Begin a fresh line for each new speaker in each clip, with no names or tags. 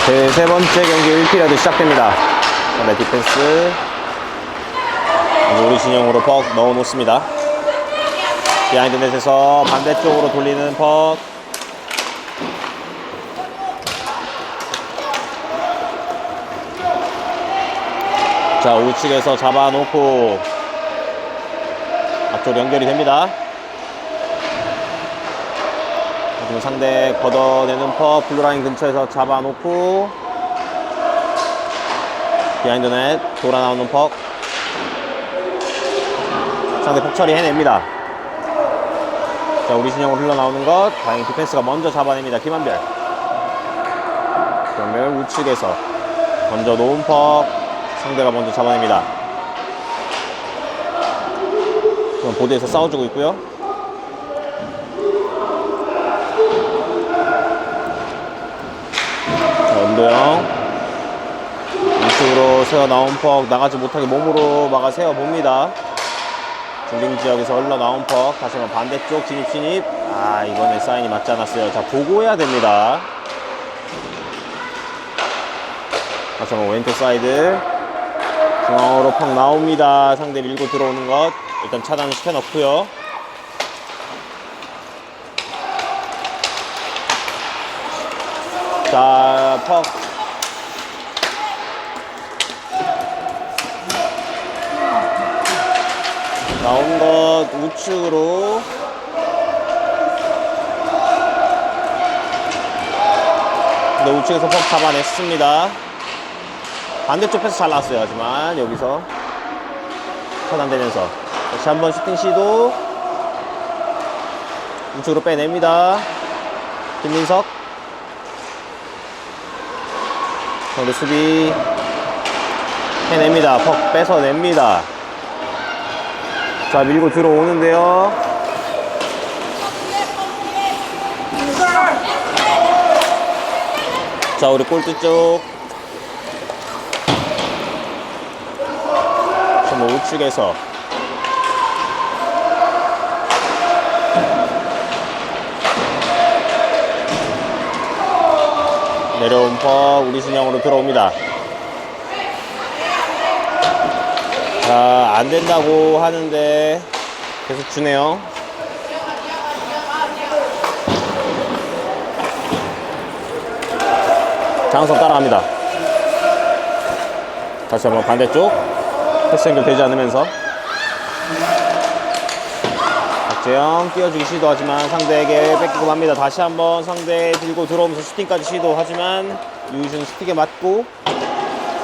세 번째 경기 1피리어드 시작됩니다. 상대 디펜스 우리 진영으로 퍽 넣어놓습니다. 비하인드 넷에서 반대쪽으로 돌리는 퍽. 자, 우측에서 잡아놓고 앞쪽 연결이 됩니다. 하지만 상대 걷어내는 퍽. 블루라인 근처에서 잡아놓고 비하인드 넷 돌아 나오는 퍽. 상대 퍽 처리 해냅니다. 자, 우리 진영으로 흘러나오는 것. 다행히 디펜스가 먼저 잡아냅니다. 김한별. 김한별 우측에서 던져놓은 퍽. 상대가 먼저 잡아냅니다. 지금 보드에서 싸워주고 있고요. 자, 은도영 우측으로 세워 나온 퍽. 나가지 못하게 몸으로 막아 세워봅니다. 중딩 지역에서 흘러나온 퍽. 다시 한번 반대쪽 진입. 아, 이번에 사인이 맞지 않았어요. 자, 보고 해야 됩니다. 다시 한번 왼쪽 사이드 중앙으로 퍽 나옵니다. 상대 밀고 들어오는 것 일단 차단을 시켜놓고요. 자, 퍽 나온 것 우측으로 근데 우측에서 퍽 잡아냈습니다. 반대쪽 패스 잘 나왔어요. 하지만 여기서 차단되면서 다시 한번 슈팅 시도. 우측으로 빼냅니다. 김민석 상대 수비 해냅니다. 퍽 뺏어냅니다. 자, 밀고 들어오는데요. 자, 우리 골대 쪽 우측에서 내려온 퍽 우리 진영으로 들어옵니다. 자, 안 된다고 하는데 계속 주네요. 장성 따라갑니다. 다시 한번 반대쪽 패스 연결되지 않으면서 박재영 띄워주기 시도하지만 상대에게 뺏기고 맙니다. 다시 한번 상대 들고 들어오면서 슈팅까지 시도하지만 유희준 스틱에 맞고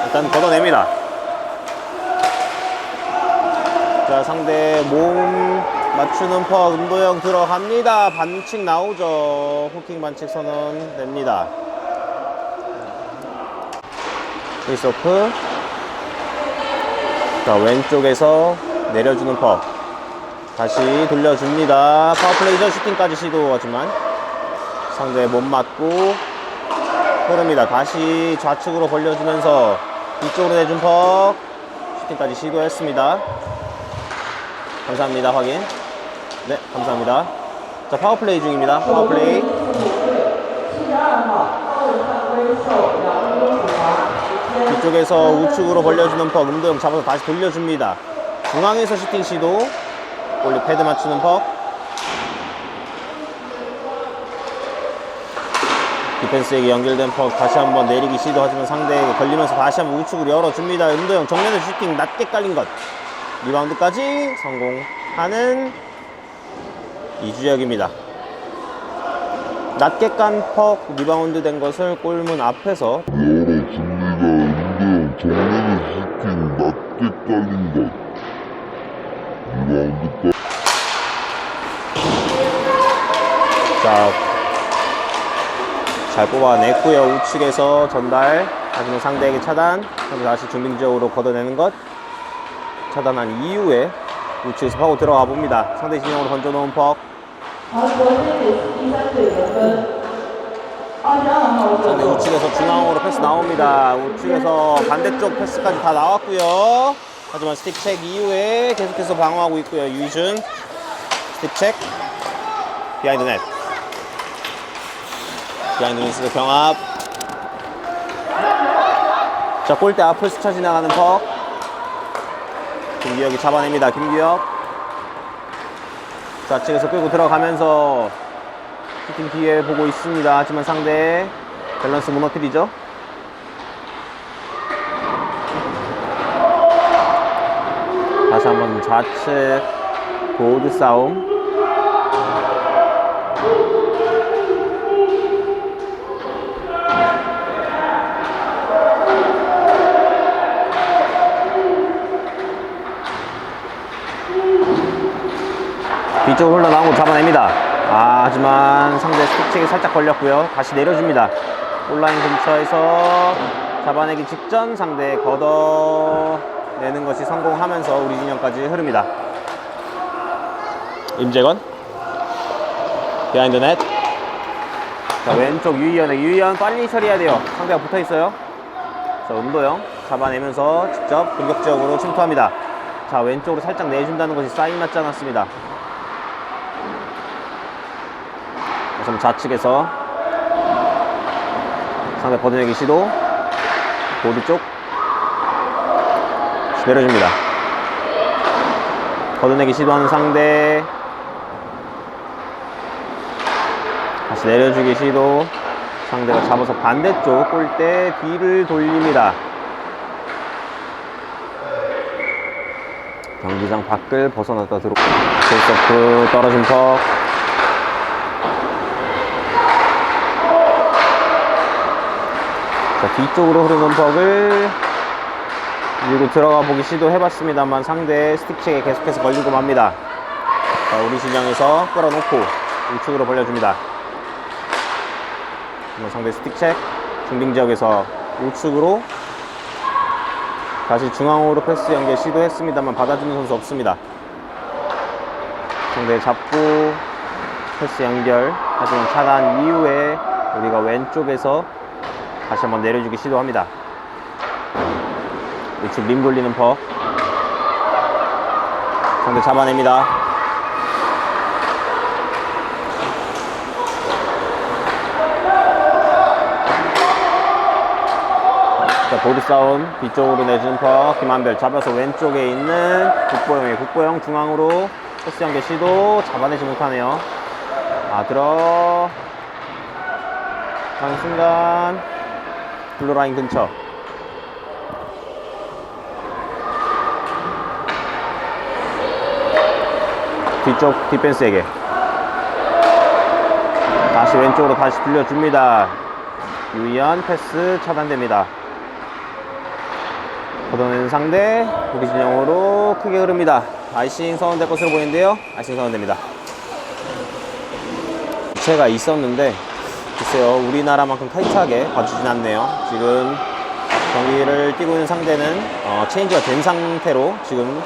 일단 걷어냅니다. 자, 상대 몸 맞추는 퍽 은도영 들어갑니다. 반칙 나오죠. 후킹 반칙 선언 됩니다. 페이스오프. 자, 왼쪽에서 내려주는 퍽 다시 돌려줍니다. 파워플레이죠. 슈팅까지 시도하지만 상대 못 맞고 흐릅니다. 다시 좌측으로 벌려주면서 이쪽으로 내준 퍽 슈팅까지 시도했습니다. 감사합니다. 확인. 네, 감사합니다. 자, 파워플레이 중입니다. 파워플레이. 뒤쪽에서 우측으로 벌려주는 퍽 은도영 잡아서 다시 돌려줍니다. 중앙에서 슈팅 시도. 골리 패드 맞추는 퍽. 디펜스에게 연결된 퍽 다시 한번 내리기 시도하지만 상대에게 걸리면서 다시 한번 우측으로 열어줍니다. 은도영 정면에서 슈팅 낮게 깔린 것. 리바운드까지 성공하는 이주혁입니다. 낮게 깐 퍽 리바운드 된 것을 골문 앞에서
정면에 슈팅 낮게 깔린 것. 리바운드
자, 잘 뽑아냈고요. 우측에서 전달. 하지만 상대에게 차단. 다시 중딩 지역으로 걷어내는 것. 차단한 이후에 우측에서 파고 들어가 봅니다. 상대 진영으로 던져놓은 퍽. 상대 우측에서 중앙으로 패스 나옵니다. 우측에서 반대쪽 패스까지 다 나왔고요. 하지만 스틱 체크 이후에 계속해서 방어하고 있고요. 유희준 스틱 체크. 비하인드 넷. 비하인드 넷에서 경합. 자, 골대 앞을 스쳐 지나가는 퍽. 김규혁이 잡아냅니다. 김규혁. 좌측에서 끌고 들어가면서 슈팅 기회 보고 있습니다. 하지만 상대 밸런스 무너뜨리죠. 다시 한번 좌측 보드 싸움. 뒤쪽으로 흘러나오고 잡아냅니다. 하지만 상대 스틱책에 살짝 걸렸고요. 다시 내려줍니다. 온라인 근처에서 잡아내기 직전 상대 걷어내는 것이 성공하면서 우리 진영까지 흐릅니다. 임재건 비하인드 넷. 자, 왼쪽 유희연 빨리 처리해야 돼요. 상대가 붙어있어요. 자, 은도영 잡아내면서 직접 공격적으로 침투합니다. 자, 왼쪽으로 살짝 내준다는 것이 사인 맞지 않았습니다. 우선 좌측에서 상대 걷어내기 시도. 보드 쪽 내려줍니다. 걷어내기 시도하는 상대. 다시 내려주기 시도. 상대가 잡아서 반대쪽 골대 뒤를 돌립니다. 경기장 밖을 벗어났다 들어오고 실서프 떨어진 퍽. 자, 뒤쪽으로 흐르는 퍽을 밀고 들어가 보기 시도해봤습니다만 상대 스틱체에 계속해서 걸리고 맙니다. 자, 우리 진영에서 끌어놓고 우측으로 벌려줍니다. 상대 스틱체 중딩 지역에서 우측으로 다시 중앙으로 패스 연계 시도했습니다만 받아주는 선수 없습니다. 상대 잡고 패스 연결. 하지만 차단 이후에 우리가 왼쪽에서 다시 한번 내려주기 시도합니다. 우측 림 돌리는 퍽. 상대 잡아냅니다. 자, 보드 싸움. 뒤쪽으로 내주는 퍽. 김한별 잡아서 왼쪽에 있는 국보영 중앙으로 패스 연계 시도. 잡아내지 못하네요. 들어가는 순간 블루라인 근처. 뒤쪽 디펜스에게 다시 왼쪽으로 다시 돌려줍니다. 유희연 패스 차단됩니다. 걷어내는 상대 우리 진영으로 크게 흐릅니다. 아이싱 선언될 것으로 보이는데요. 아이싱 선언됩니다. 제가 있었는데 글쎄요, 우리나라만큼 타이트하게 봐주진 않네요. 지금 경기를 뛰고 있는 상대는 체인지가 된 상태로 지금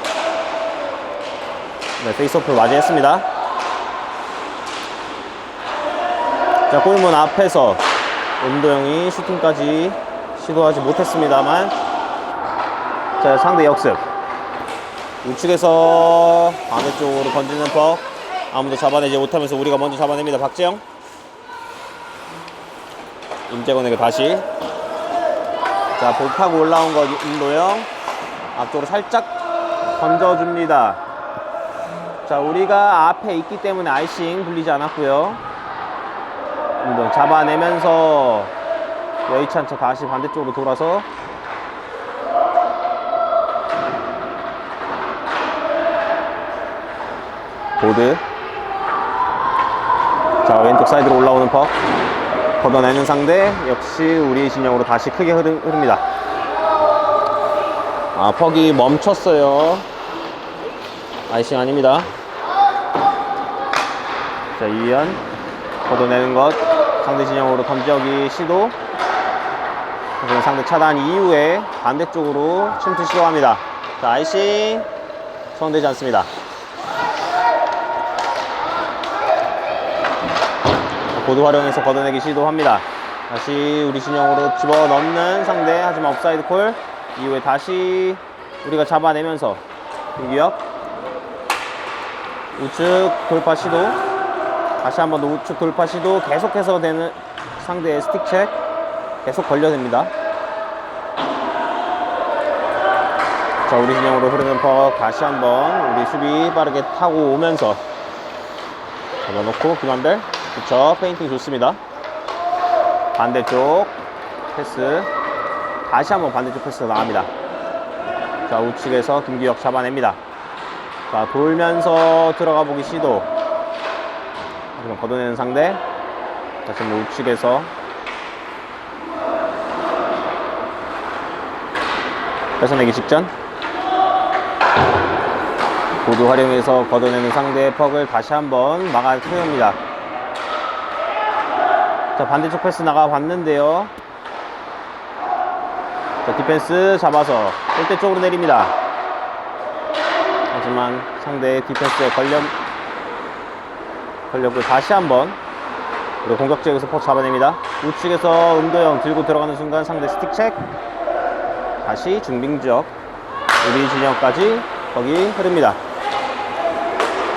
페이스오프를 맞이했습니다. 자, 골문 앞에서 은도영이 슈팅까지 시도하지 못했습니다만, 자, 상대 역습. 우측에서 반대쪽으로 던지는 퍽. 아무도 잡아내지 못하면서 우리가 먼저 잡아냅니다. 박재영. 임재건에게 다시. 자, 볼 타고 올라온 거 은도영. 앞쪽으로 살짝 던져줍니다. 자, 우리가 앞에 있기 때문에 아이싱 불리지 않았고요. 은도영 잡아내면서 여의치 않자 다시 반대쪽으로 돌아서 보드. 자, 왼쪽 사이드로 올라오는 퍽. 걷어내는 상대. 역시 우리 진영으로 다시 크게 흐릅니다. 퍽이 멈췄어요. 아이싱 아닙니다. 자, 유희연 걷어내는 것. 상대 진영으로 던져기 시도. 상대 차단 이후에 반대쪽으로 침투 시도합니다. 자, 아이싱 선언되지 않습니다. 보드 활용해서 걷어내기 시도합니다. 다시 우리 진영으로 집어넣는 상대. 하지만 옵사이드 콜 이후에 다시 우리가 잡아내면서 김규혁 우측 돌파 시도. 다시 한 번 더 우측 돌파 시도. 계속해서 되는 상대의 스틱 체크. 계속 걸려냅니다. 자, 우리 진영으로 흐르는 퍽 다시 한번 우리 수비 빠르게 타고 오면서 잡아놓고 김한별 그쵸, 페인팅 좋습니다. 반대쪽 패스 다시 한번 반대쪽 패스가 나갑니다. 자, 우측에서 김기혁 잡아냅니다. 자, 돌면서 들어가 보기 시도. 하지만 걷어내는 상대. 다시 한번 우측에서 뺏어내기 직전. 보드 활용해서 걷어내는 상대의 퍽을 다시 한번 막아 세웁니다. 자, 반대쪽 패스 나가 봤는데요. 자, 디펜스 잡아서 골대 쪽으로 내립니다. 하지만 상대의 디펜스에 걸렸고 다시 한번 우리 공격 지역에서 퍽 잡아냅니다. 우측에서 은도영 들고 들어가는 순간 상대 스틱 책. 다시 중빙 지역 우리 진영까지 거기 흐릅니다.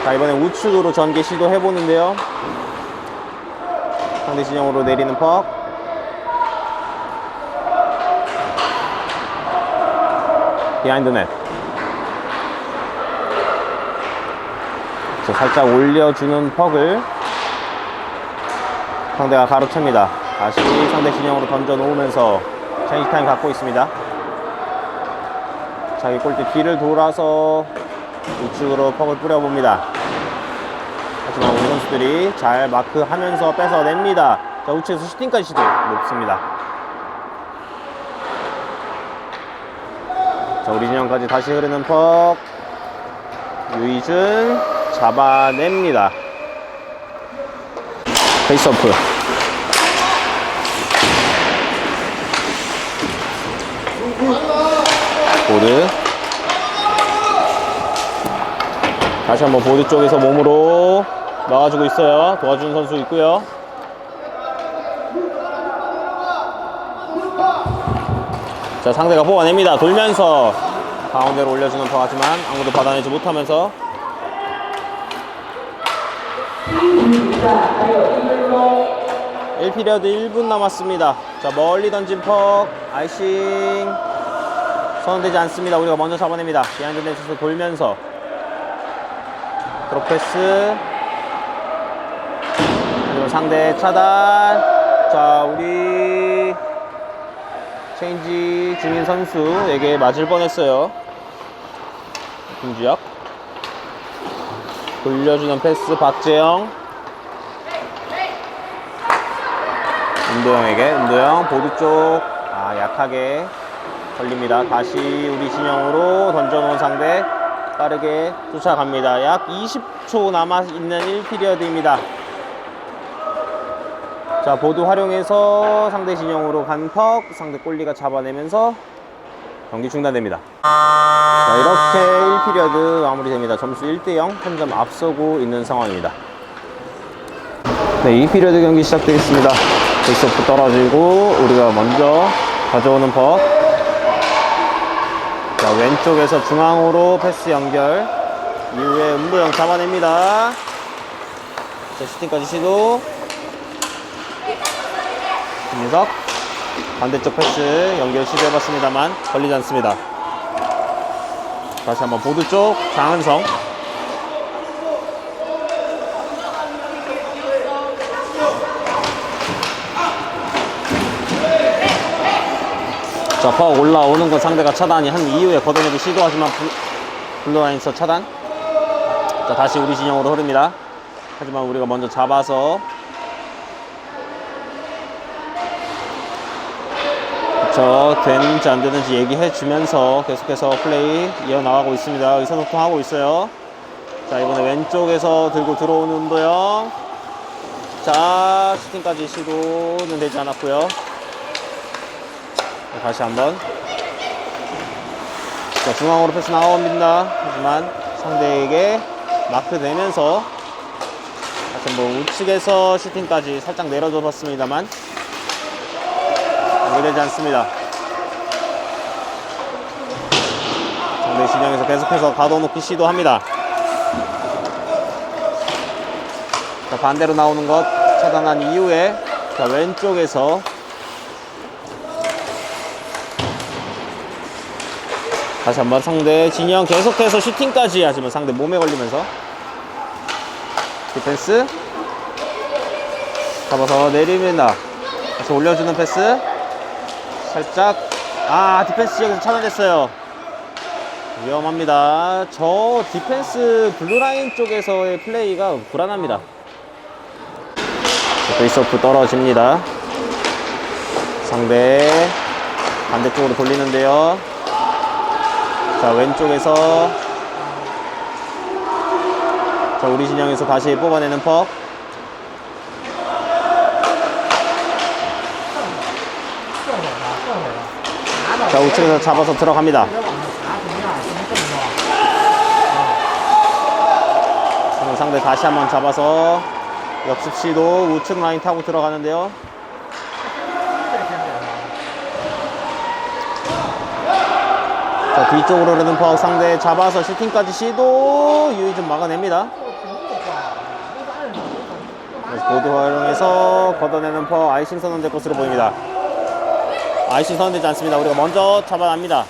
자, 이번에 우측으로 전개 시도해보는데요. 상대 진영으로 내리는 퍽. 비하인드 넷. 자, 살짝 올려주는 퍽을 상대가 가로챕니다. 다시 상대 진영으로 던져놓으면서 체인지 타임 갖고 있습니다. 자기 골대 뒤를 돌아서 우측으로 퍽을 뿌려봅니다. 하지만 우리 선수들이 잘 마크하면서 뺏어냅니다. 자, 우측에서 슈팅까지 시도 높습니다. 자, 우리 진영까지 다시 흐르는 퍽. 유이준 잡아냅니다. 페이스오프. 보드. 다시 한번 보드 쪽에서 몸으로 막아주고 있어요. 도와주는 선수 있고요. 자, 상대가 뽑아냅니다. 돌면서 가운데로 올려주는 더 하지만 아무도 받아내지 못하면서 1피리어드 1분 남았습니다. 자, 멀리 던진 퍽 아이싱 선언되지 않습니다. 우리가 먼저 잡아냅니다. 비하인드 넷에서 돌면서 드롭 패스. 하지만 상대 차단. 자, 우리 체인지 중인 선수에게 맞을 뻔했어요. 김주혁 돌려주는 패스 박재영. 은도영에게 은도영 보드 쪽 약하게 걸립니다. 다시 우리 진영으로 던져놓은 상대 빠르게 쫓아갑니다. 약 20초 남아있는 1피리어드입니다. 자, 보드 활용해서 상대 진영으로 간 퍽 상대 골리가 잡아내면서 경기 중단됩니다. 자, 이렇게 1피리어드 마무리됩니다. 점수 1대0 한 점 앞서고 있는 상황입니다. 네, 2피리어드 경기 시작되겠습니다. 페이스오프 떨어지고 우리가 먼저 가져오는 퍽. 자, 왼쪽에서 중앙으로 패스 연결 이후에 은도영 잡아냅니다. 자, 슈팅까지 시도. 김민석 반대쪽 패스 연결 시도해봤습니다만 걸리지 않습니다. 다시 한번 보드 쪽 장은성. 자, 퍽 올라오는 건 상대가 차단이 한 이후에 걷어내기 시도하지만 블루라인서 차단. 자, 다시 우리 진영으로 흐릅니다. 하지만 우리가 먼저 잡아서 되는지 안 되는지 얘기해 주면서 계속해서 플레이 이어나가고 있습니다. 의사소통하고 있어요. 자, 이번에 왼쪽에서 들고 들어오는 은도영. 자, 슈팅까지 시도는 되지 않았고요. 다시 한번. 자, 중앙으로 패스 나옵니다. 하지만 상대에게 마크 되면서 다시 한번 우측에서 슈팅까지 살짝 내려줘 봤습니다만 연결되지 않습니다. 상대 진영에서 계속해서 가둬놓기 시도합니다. 자, 반대로 나오는 것 차단한 이후에 자, 왼쪽에서 다시 한번 상대 진영 계속해서 슈팅까지 하지만 상대 몸에 걸리면서 디펜스 잡아서 내립니다. 다시 올려주는 패스 살짝 디펜스 지역에서 차단됐어요. 위험합니다. 저 디펜스 블루라인 쪽에서의 플레이가 불안합니다. 페이스오프 떨어집니다. 상대 반대쪽으로 돌리는데요. 자, 왼쪽에서 자, 우리 진영에서 다시 뽑아내는 퍽. 자, 우측에서 잡아서 들어갑니다. 상대 다시 한번 잡아서 역습 시도 우측 라인 타고 들어가는데요. 자, 뒤쪽으로 흐르는 퍽 상대 잡아서 슈팅까지 시도 유의 좀 막아냅니다. 보드 활용해서 걷어내는 퍽 아이싱 선언될 것으로 보입니다. 아이싱 선언되지 않습니다. 우리가 먼저 잡아납니다.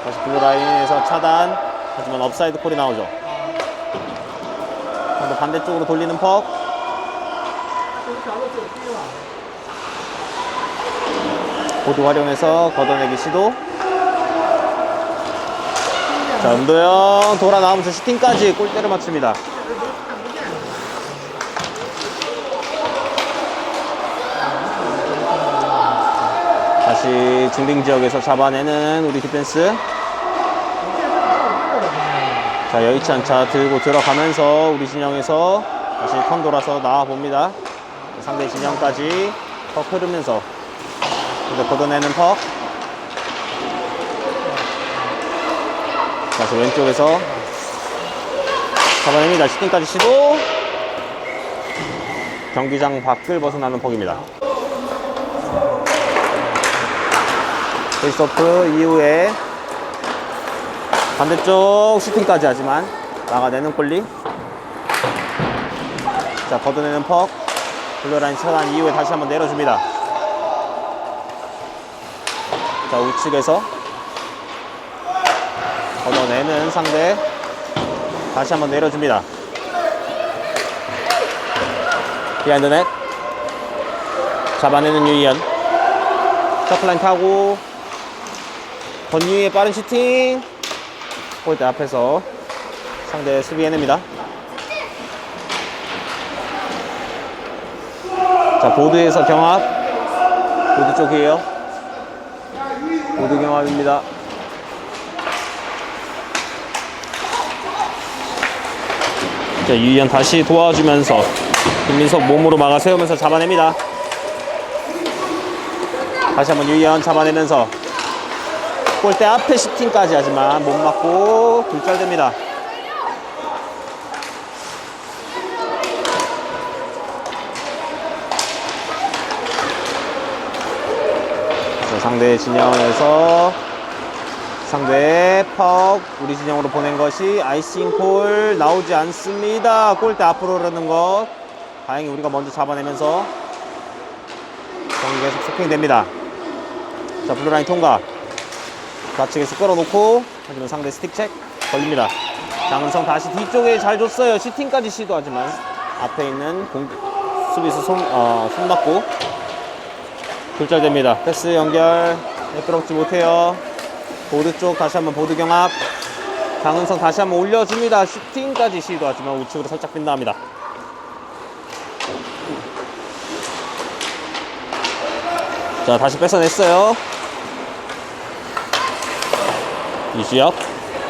다시 블루라인에서 차단. 하지만 업사이드 콜이 나오죠. 상대 반대쪽으로 돌리는 퍽. 보드 활용해서 걷어내기 시도. 자, 은도영 돌아 나오면서 슈팅까지 골대를 맞춥니다. 다시 중빙 지역에서 잡아내는 우리 디펜스. 자, 여의치 않자 들고 들어가면서 우리 진영에서 다시 턴 돌아서 나와 봅니다. 상대 진영까지 퍽 흐르면서 걷어내는 퍽. 다시 왼쪽에서 잡아냅니다. 슈팅까지 시도. 경기장 밖을 벗어나는 퍽입니다. 페이스오프 이후에 반대쪽 슈팅까지 하지만 막아내는 골리. 자, 걷어내는 퍽. 블루라인 차단 이후에 다시 한번 내려줍니다. 자, 우측에서 걷어내는 상대. 다시 한번 내려줍니다. 비하인드 넷. 잡아내는 유희연. 서클라인 타고 권유희의 빠른 슈팅. 골대 앞에서 상대 수비 해냅니다. 자, 보드에서 경합. 보드 쪽이에요. 보드 경합입니다. 자, 유희연 다시 도와주면서 김민석 몸으로 막아 세우면서 잡아냅니다. 다시 한번 유희연 잡아내면서 골대 앞에 슈팅까지 하지만 못 맞고 굴절됩니다. 자, 상대 진영에서 상대 퍽 우리 진영으로 보낸 것이 아이싱 콜 나오지 않습니다. 골대 앞으로 흐르는 것 다행히 우리가 먼저 잡아내면서 경기 계속 속행됩니다. 자, 블루라인 통과. 좌측에서 끌어놓고 하지만 상대 스틱 체크 걸립니다. 장은성 다시 뒤쪽에 잘 줬어요. 슈팅까지 시도하지만 앞에 있는 수비수 손 맞고 굴절됩니다. 패스 연결 매끄럽지 못해요. 보드 쪽 다시 한번 보드 경합. 장은성 다시 한번 올려줍니다. 슈팅까지 시도하지만 우측으로 살짝 빈다합니다. 자, 다시 뺏어냈어요. 이수혁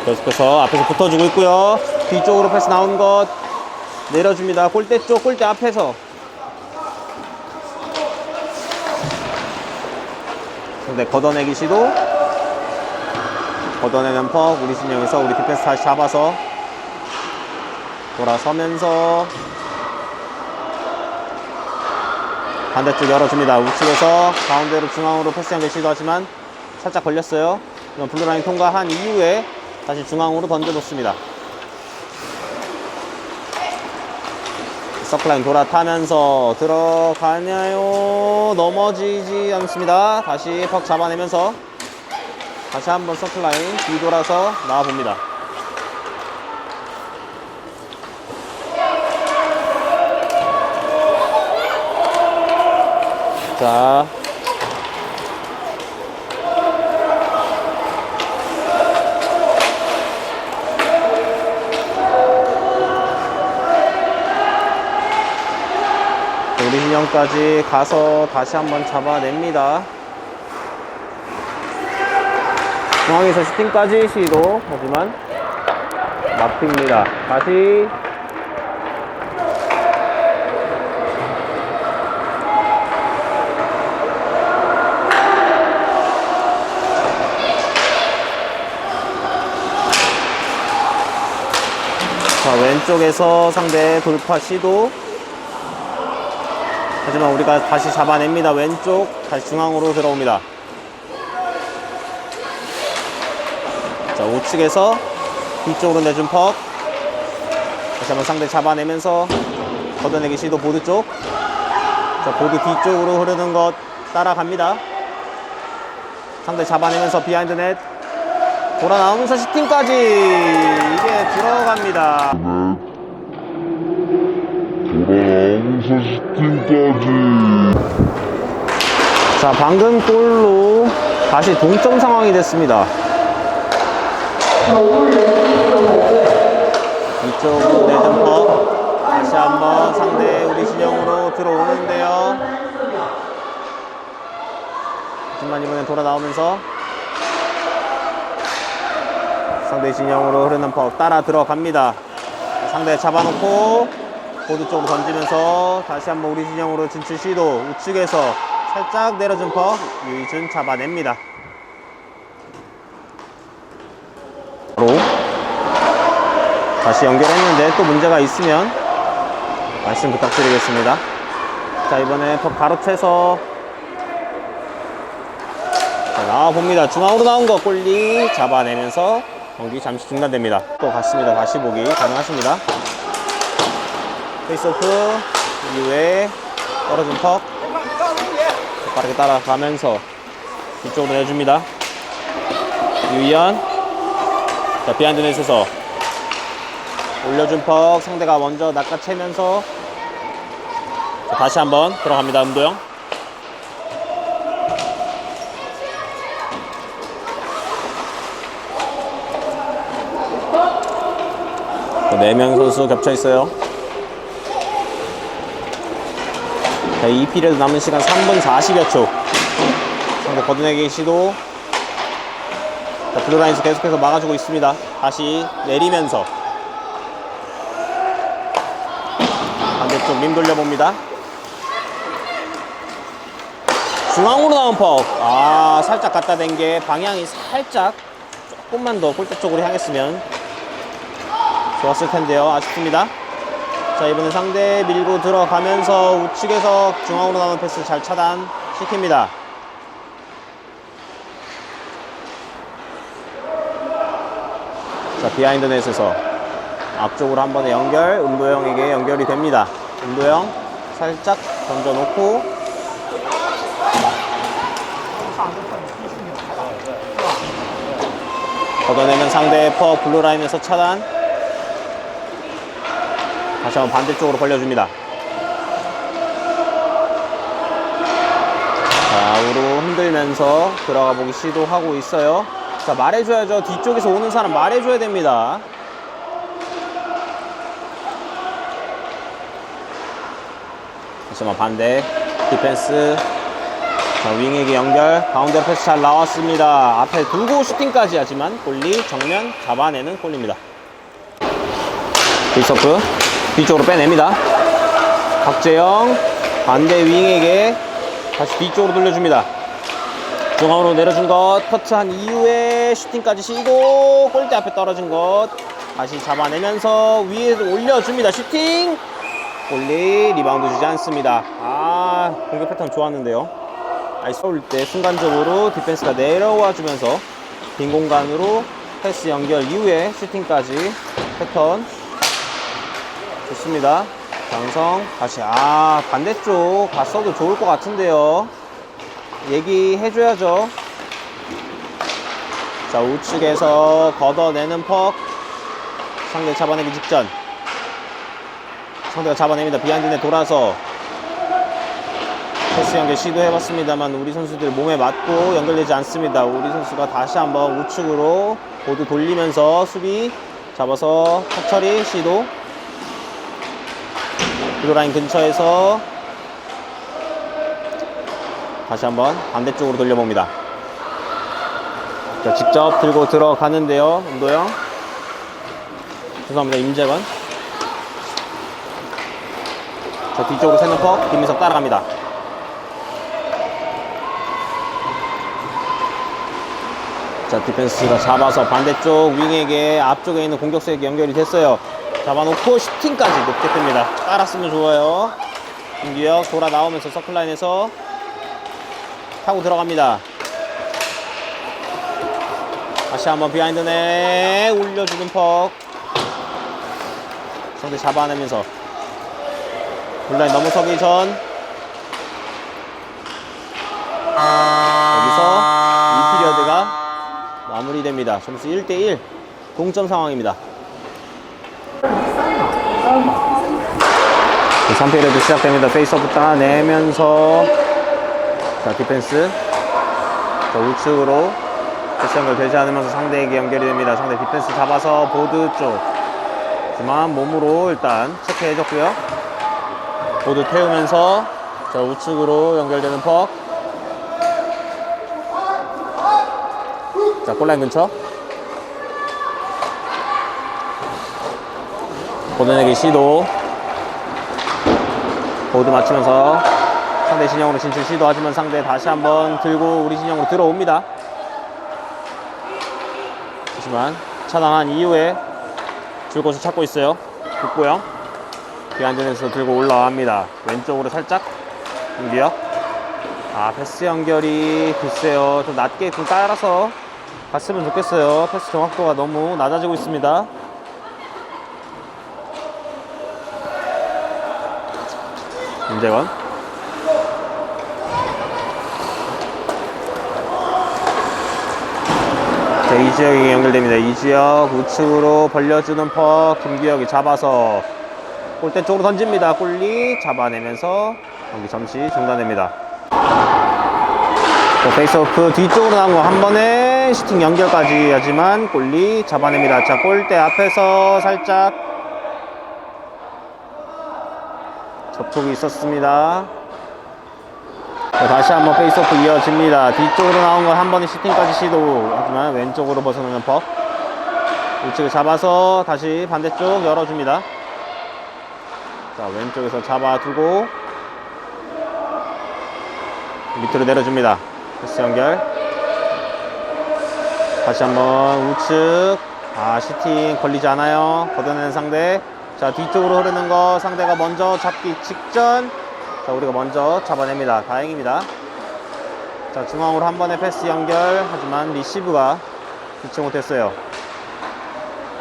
계속해서 앞에서 붙어주고 있고요. 뒤쪽으로 패스 나온 것 내려줍니다. 골대 쪽 골대 앞에서 상대 걷어내기 시도. 걷어내는 퍽 우리 진영에서 우리 디펜스 다시 잡아서 돌아서면서 반대쪽 열어줍니다. 우측에서 가운데로 중앙으로 패스 연결 시도하지만 살짝 걸렸어요. 블루라인 통과한 이후에 다시 중앙으로 던져줬습니다. 서클라인 돌아타면서 들어가나요? 넘어지지 않습니다. 다시 퍽 잡아내면서 다시 한번 서클라인 뒤돌아서 나와봅니다. 자, 우리 진영까지 가서 다시 한번 잡아냅니다. 중앙에서 슈팅까지 시도, 하지만 막힙니다. 다시 자, 왼쪽에서 상대 돌파 시도, 하지만 우리가 다시 잡아냅니다. 왼쪽 다시 중앙으로 들어옵니다. 자, 우측에서 뒤쪽으로 내준 퍽, 다시 한번 상대 잡아내면서 걷어내기 시도 보드 쪽. 자, 보드 뒤쪽으로 흐르는 것 따라갑니다. 상대 잡아내면서 비하인드 넷 돌아 나오면서 슈팅까지 이게 들어갑니다.
돌아오면서 슈팅까지.
자, 방금 골로 다시 동점 상황이 됐습니다. 이쪽으로 내준 퍽, 다시 한번 상대 우리 진영으로 들어오는데요. 하지만 이번엔 돌아 나오면서 상대 진영으로 흐르는 퍽 따라 들어갑니다. 상대 잡아놓고 보드 쪽으로 던지면서 다시 한번 우리 진영으로 진출 시도, 우측에서 살짝 내려준 퍽, 유이준 잡아냅니다. 바로 다시 연결했는데 또 문제가 있으면 말씀 부탁드리겠습니다. 자, 이번에 퍽 가로채서 자, 나와봅니다. 중앙으로 나온 거 골리 잡아내면서 경기 잠시 중단됩니다. 또 갔습니다. 다시 보기 가능하십니다. 페이스오프 이후에 떨어진 퍽 빠르게 따라가면서 뒤쪽으로 내줍니다. 유이현, 자, 비하인드 넷에서 올려준 퍽 상대가 먼저 낚아채면서 자, 다시 한번 들어갑니다. 음도영. 자, 4명 선수 겹쳐 있어요. 자, 이 피리어드 남은 시간 3분 40여 초. 상대 걷어내기 시도. 자, 블루라인에서 계속해서 막아주고 있습니다. 다시 내리면서 반대쪽 림 돌려봅니다. 중앙으로 나온 퍽. 아, 살짝 갖다 댄 게 방향이 살짝 조금만 더 골대 쪽으로 향했으면 좋았을 텐데요. 아쉽습니다. 자, 이번엔 상대 밀고 들어가면서 우측에서 중앙으로 나오는 패스 잘 차단시킵니다. 자, 비하인드 넷에서 앞쪽으로 한 번에 연결, 음도영에게 연결이 됩니다. 음도영 살짝 던져놓고 걷어내면 상대의 퍼 블루라인에서 차단. 다시 한번 반대쪽으로 벌려줍니다. 좌우로 흔들면서 들어가 보기 시도하고 있어요. 자, 말해줘야죠. 뒤쪽에서 오는 사람 말해줘야 됩니다. 다시 한번 반대 디펜스. 자, 윙에게 연결, 가운데 패스 잘 나왔습니다. 앞에 두고 슈팅까지 하지만 골리 정면 잡아내는 골입니다. 빅서프 뒤쪽으로 빼냅니다. 박재영 반대 윙에게 다시 뒤쪽으로 돌려줍니다. 중앙으로 내려준 것 터치한 이후에 슈팅까지 시도, 골대 앞에 떨어진 것 다시 잡아내면서 위에 올려줍니다. 슈팅 골리, 리바운드 주지 않습니다. 아, 공격 패턴 좋았는데요. 아이스 올 때 순간적으로 디펜스가 내려와 주면서 빈 공간으로 패스 연결 이후에 슈팅까지 패턴 좋습니다. 장성 다시 반대쪽 갔어도 좋을 것 같은데요. 얘기해줘야죠. 자, 우측에서 걷어내는 퍽. 상대 잡아내기 직전. 상대가 잡아냅니다. 비하인드에 돌아서 패스 연결 시도해봤습니다만 우리 선수들 몸에 맞고 연결되지 않습니다. 우리 선수가 다시 한번 우측으로 보드 돌리면서 수비 잡아서 턱 처리 시도. 미드라인 근처에서 다시 한번 반대쪽으로 돌려봅니다. 자, 직접 들고 들어가는데요. 운도영. 죄송합니다. 임재건. 자, 뒤쪽으로 새는 퍽. 김민석 따라갑니다. 자, 디펜스가 잡아서 반대쪽 윙에게 앞쪽에 있는 공격수에게 연결이 됐어요. 잡아놓고 슈팅까지 높게 뜹니다. 따랐으면 좋아요. 김규혁 돌아 나오면서 서클라인에서 타고 들어갑니다. 다시 한번 비하인드네 올려주는 퍽. 상대 잡아내면서 블라인 넘어서기 전 여기서 이 피리어드가 마무리됩니다. 점수 1대1 동점 상황입니다. 3피리어드 시작됩니다. 페이스오프 따내면서 자, 디펜스 자, 우측으로 패스 연결되지 않으면서 상대에게 연결이 됩니다. 상대 디펜스 잡아서 보드 쪽 하지만 몸으로 일단 체크해줬고요. 보드 태우면서 자, 우측으로 연결되는 퍽. 자, 골라인 근처 보드내기 시도. 보드 맞추면서 상대 진영으로 진출 시도하지만 상대 다시 한번 들고 우리 진영으로 들어옵니다. 하지만 차단한 이후에 줄 곳을 찾고 있어요. 국보영 비안전에서 들고 올라갑니다. 왼쪽으로 살짝 김규혁. 패스 연결이 글쎄요 좀 낮게 좀 따라서 갔으면 좋겠어요. 패스 정확도가 너무 낮아지고 있습니다. 임재건. 자, 이지혁이 연결됩니다. 이지혁 우측으로 벌려주는 퍽. 김규혁이 잡아서 골대 쪽으로 던집니다. 골리 잡아내면서 경기 잠시 중단됩니다. 페이스오프 뒤쪽으로 나온 거 한 번에 슈팅 연결까지 하지만 골리 잡아냅니다. 자, 골대 앞에서 살짝 접촉이 있었습니다. 자, 다시 한번 페이스오프 이어집니다. 뒤쪽으로 나온 건 한 번에 슈팅까지 시도 하지만 왼쪽으로 벗어나는 퍽. 우측을 잡아서 다시 반대쪽 열어줍니다. 자, 왼쪽에서 잡아두고 밑으로 내려줍니다. 패스 연결 다시 한번 우측 슈팅 걸리지 않아요. 걷어내는 상대. 자, 뒤쪽으로 흐르는 거 상대가 먼저 잡기 직전. 자, 우리가 먼저 잡아냅니다. 다행입니다. 자, 중앙으로 한 번에 패스 연결 하지만 리시브가 좋지 못했어요.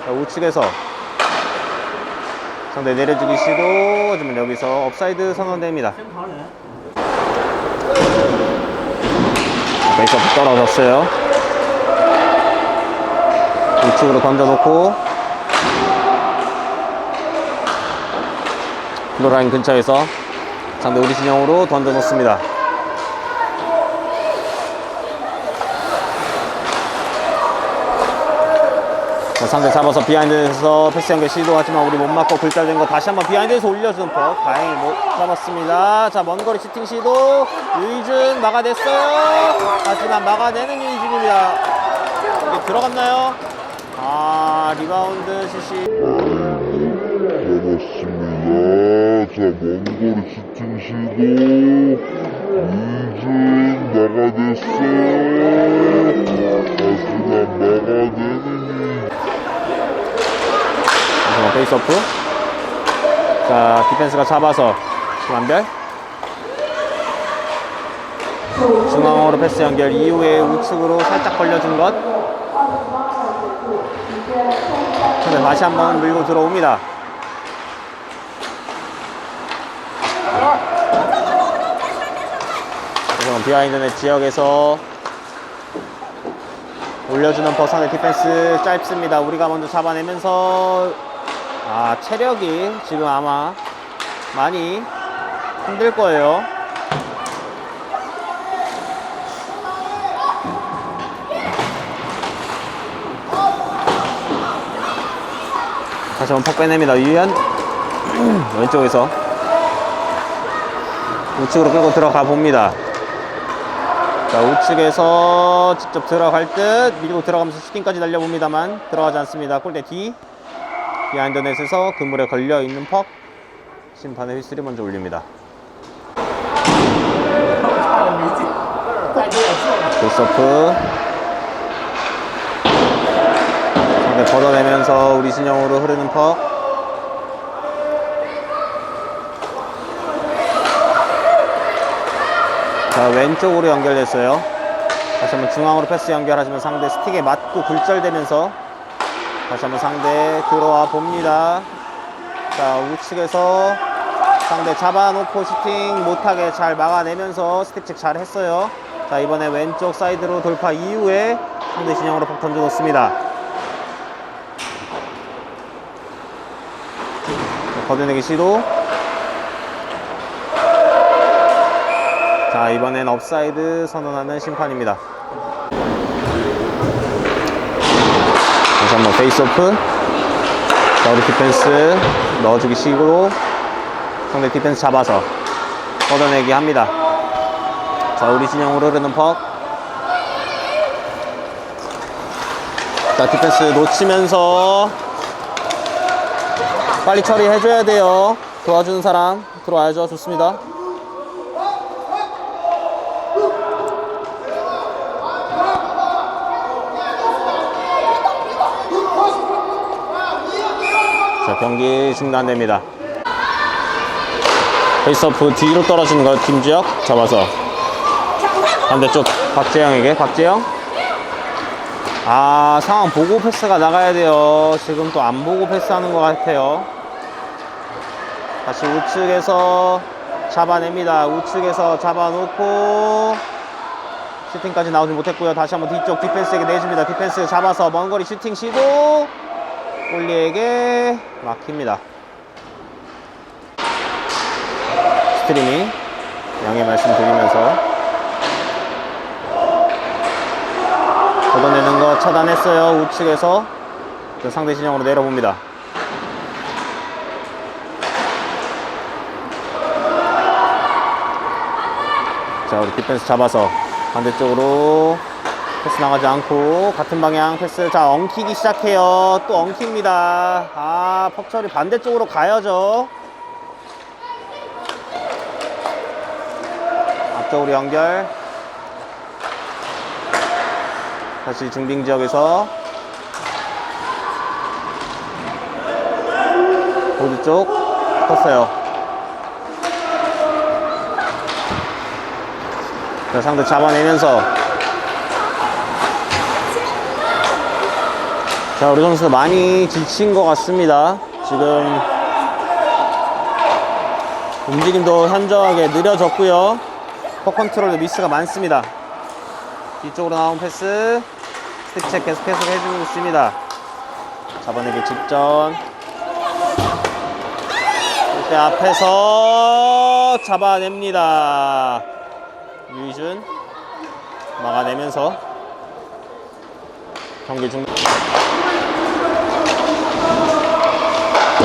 자, 우측에서 상대 내려주기 시도 하지만 여기서 업사이드 선언됩니다. 페이스오프 떨어졌어요. 우측으로 던져놓고 블루라인 근처에서 상대 우리 진영으로 던져놓습니다. 자, 상대 잡아서 비하인드에서 패스 연결 시도하지만 우리 못 맞고 글자된 거 다시 한번 비하인드에서 올려주는 퍽. 다행히 못 잡았습니다. 자, 먼 거리 슈팅 시도 유희준 막아냈어요. 하지만 막아내는 유희준입니다. 이게 들어갔나요? 리바운드 슛이
잡았습니다. 자, 먼 거리 슈팅 시도 유준 막아냈어요. 하지만 막아내는
페이스오프. 자, 디펜스가 잡아서 중앙별 중앙으로 패스 연결 이후에 우측으로 살짝 벌려준 것. 다시 한번 밀고 들어옵니다. 우선 비하인드넷 지역에서 올려주는 버상대 디펜스 짧습니다. 우리가 먼저 잡아내면서 체력이 지금 아마 많이 힘들 거예요. 다시 한번 퍽 빼냅니다. 유현 왼쪽에서 우측으로 끌고 들어가 봅니다. 자, 우측에서 직접 들어갈 듯 밀고 들어가면서 슈팅까지 날려봅니다만 들어가지 않습니다. 골대 뒤 비하인드 넷에서 그물에 걸려있는 퍽 심판의 휘슬이 먼저 울립니다. 골서프 상대 걷어내면서 우리 진영으로 흐르는 퍽. 자, 왼쪽으로 연결됐어요. 다시 한번 중앙으로 패스 연결하시면 상대 스틱에 맞고 굴절되면서 다시 한번 상대 들어와 봅니다. 자, 우측에서 상대 잡아놓고 슈팅 못하게 잘 막아내면서 스틱 체크 잘 했어요. 자, 이번에 왼쪽 사이드로 돌파 이후에 상대 진영으로 퍽 던져놓습니다. 걷어내기 시도. 자, 이번엔 업사이드 선언하는 심판입니다. 다시 한번 페이스오프. 자, 우리 디펜스 넣어주기 식으로 상대 디펜스 잡아서 걷어내기 합니다. 자, 우리 진영으로 흐르는 퍽. 자, 디펜스 놓치면서 빨리 처리해줘야 돼요. 도와주는 사람 들어와야죠. 좋습니다. 자, 경기 중단됩니다. 페이스오프 뒤로 떨어지는 거 김지혁 잡아서 반대쪽 박재영에게. 박재영 상황 보고 패스가 나가야 돼요. 지금 또 안 보고 패스하는 것 같아요. 다시 우측에서 잡아냅니다. 우측에서 잡아놓고 슈팅까지 나오지 못했고요. 다시 한번 뒤쪽 디펜스에게 내줍니다. 디펜스 잡아서 먼거리 슈팅 시도. 골리에게 막힙니다. 스트리밍 양해 말씀드리면서 걷어내는 거 차단했어요. 우측에서 상대 진영으로 내려봅니다. 자, 우리 디펜스 잡아서 반대쪽으로 패스 나가지 않고 같은 방향 패스. 자, 엉키기 시작해요. 또 엉킵니다. 퍽처리 반대쪽으로 가야죠. 앞쪽으로 연결. 다시 중빙 지역에서 보드 쪽 떴어요. 자, 상대 잡아내면서 자, 우리 선수 많이 지친 것 같습니다. 지금 움직임도 현저하게 느려졌고요. 퍽 컨트롤도 미스가 많습니다. 뒤쪽으로 나온 패스 스틱 체크 계속 해주고 있습니다. 잡아내기 직전 이때 앞에서 잡아냅니다. 유희준 막아내면서 경기 중단.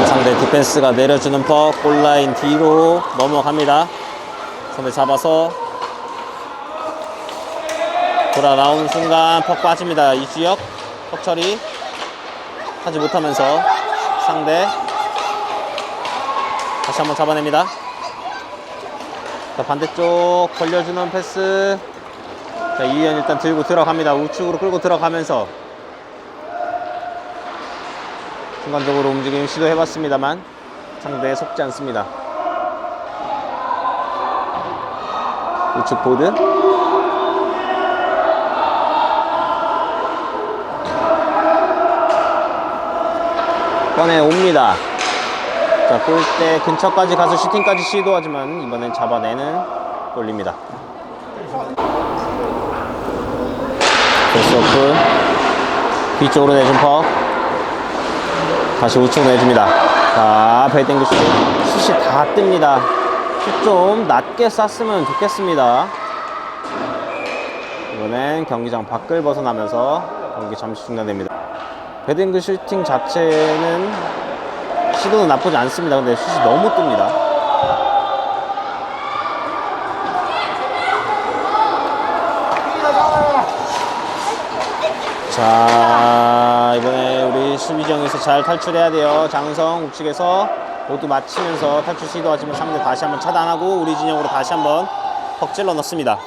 상대 디펜스가 내려주는 퍽 골라인 뒤로 넘어갑니다. 상대 잡아서 돌아 나오는 순간 퍽 빠집니다. 이주혁 퍽 처리 하지 못하면서 상대 다시 한번 잡아냅니다. 자, 반대쪽 벌려주는 패스. 자, 이현 일단 들고 들어갑니다. 우측으로 끌고 들어가면서 순간적으로 움직임 시도해봤습니다만 상대에 속지 않습니다. 우측 보드. 꺼내옵니다. 자, 골대 근처까지 가서 슈팅까지 시도하지만 이번엔 잡아내는 골입니다. 패스 오픈. 뒤쪽으로 내준 퍽. 다시 우측으로 내줍니다. 자, 배딩 슛이 다 뜹니다. 슛 좀 낮게 쐈으면 좋겠습니다. 이번엔 경기장 밖을 벗어나면서 경기 잠시 중단됩니다. 배딩그 슈팅 자체는 시도는 나쁘지 않습니다. 근데 슛이 너무 뜹니다. 자, 이번에 우리 수비정에서 잘 탈출해야 돼요. 장성 우측에서 모두 맞히면서 탈출 시도하지만 상대 다시 한번 차단하고 우리 진영으로 다시 한번 퍽 찔러 넣습니다.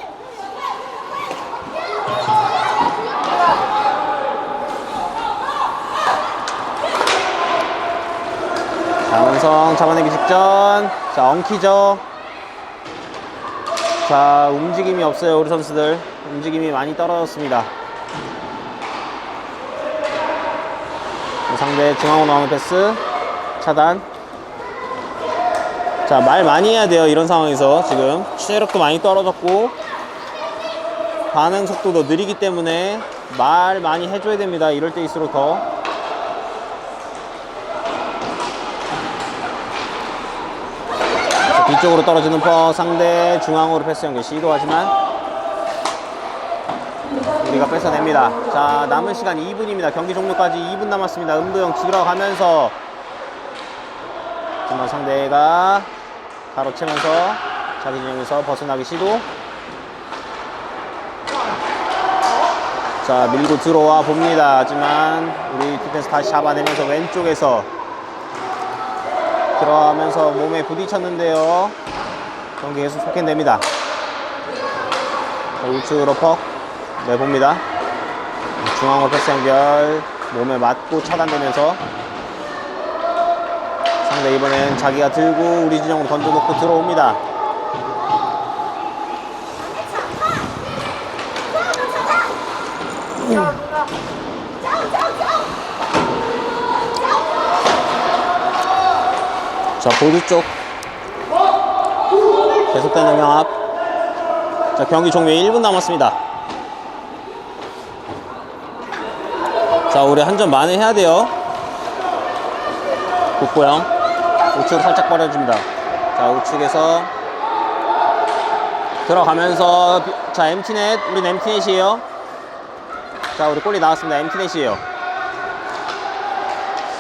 장성 잡아내기 직전. 자, 엉키죠. 자, 움직임이 없어요. 우리 선수들 움직임이 많이 떨어졌습니다. 상대 중앙으로 나오는 패스 차단. 자, 말 많이 해야 돼요. 이런 상황에서 지금 체력도 많이 떨어졌고 반응 속도도 느리기 때문에 말 많이 해줘야 됩니다. 이럴 때일수록 더. 자, 뒤쪽으로 떨어지는 퍼. 상대 중앙으로 패스 연결 시도하지만 우리가 뺏어냅니다. 자, 남은 시간 2분입니다. 경기 종료까지 2분 남았습니다. 음도영 들어가면서 하지만 상대가 가로채면서 자기 진영에서 벗어나기 시도. 자, 밀고 들어와 봅니다. 하지만 우리 디펜스 다시 잡아내면서 왼쪽에서 들어가면서 몸에 부딪혔는데요. 경기 계속 속행됩니다. 우측으로 퍽 내봅니다. 중앙으로 패스 연결. 몸에 맞고 차단되면서 상대 이번엔 자기가 들고 우리 진영으로 던져놓고 들어옵니다. 자, 보드 쪽 계속되는 경합. 자, 경기 종료 1분 남았습니다. 자, 우리 한 점 만회해야 돼요. 국보영 우측으로 살짝 버려줍니다. 자, 우측에서 들어가면서 자, 엠티넷. 우린 엠티넷이에요. 자, 우리 골이 나왔습니다. 엠티넷이에요.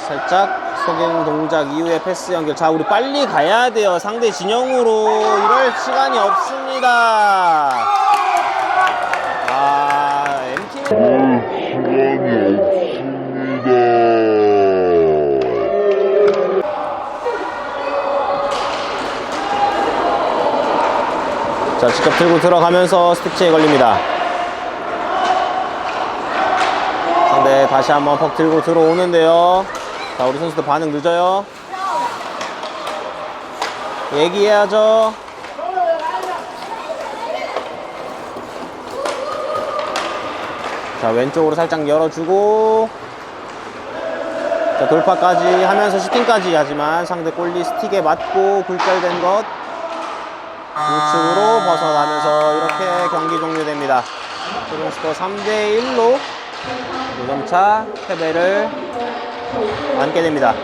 살짝 속임 동작 이후에 패스 연결. 자, 우리 빨리 가야 돼요. 상대 진영으로. 이럴 시간이 없습니다. 아, 엠티넷
시간이 없습니다.
자, 직접 들고 들어가면서 스티치에 걸립니다. 상대 다시 한번 퍽 들고 들어오는데요. 자, 우리 선수들 반응 늦어요. 얘기해야죠. 자, 왼쪽으로 살짝 열어주고 자, 돌파까지 하면서 슈팅까지. 하지만 상대 골리 스틱에 맞고 굴절된 것. 우측으로 벗어나면서 이렇게 경기 종료됩니다. 최종 스코어 3대1로 2점차 패배를 안게 됩니다.